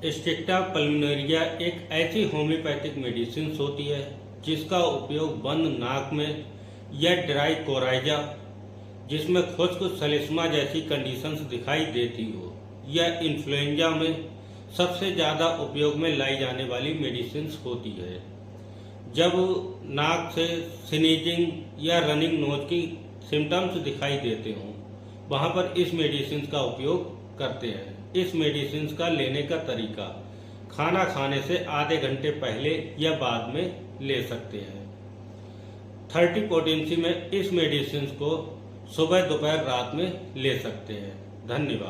स्ट्रिक्टा पल्मोनरिया एक ऐसी homeopathic medicine होती है जिसका उपयोग बंद नाक में या ड्राई कोराइजा, जिसमें खुश्क सलिस्मा जैसी कंडीशंस दिखाई देती हो, या इन्फ्लुएंजा में सबसे ज़्यादा उपयोग में लाई जाने वाली मेडिसिन होती है। जब नाक से स्नीजिंग या रनिंग नोज की सिम्टम्स दिखाई देते हों, वहाँ पर इस मेडिसिन का उपयोग करते हैं। इस मेडिसिन का लेने का तरीका खाना खाने से आधे घंटे पहले या बाद में ले सकते हैं। 30 पोटेंसी में इस मेडिसिन को सुबह दोपहर रात में ले सकते हैं। धन्यवाद।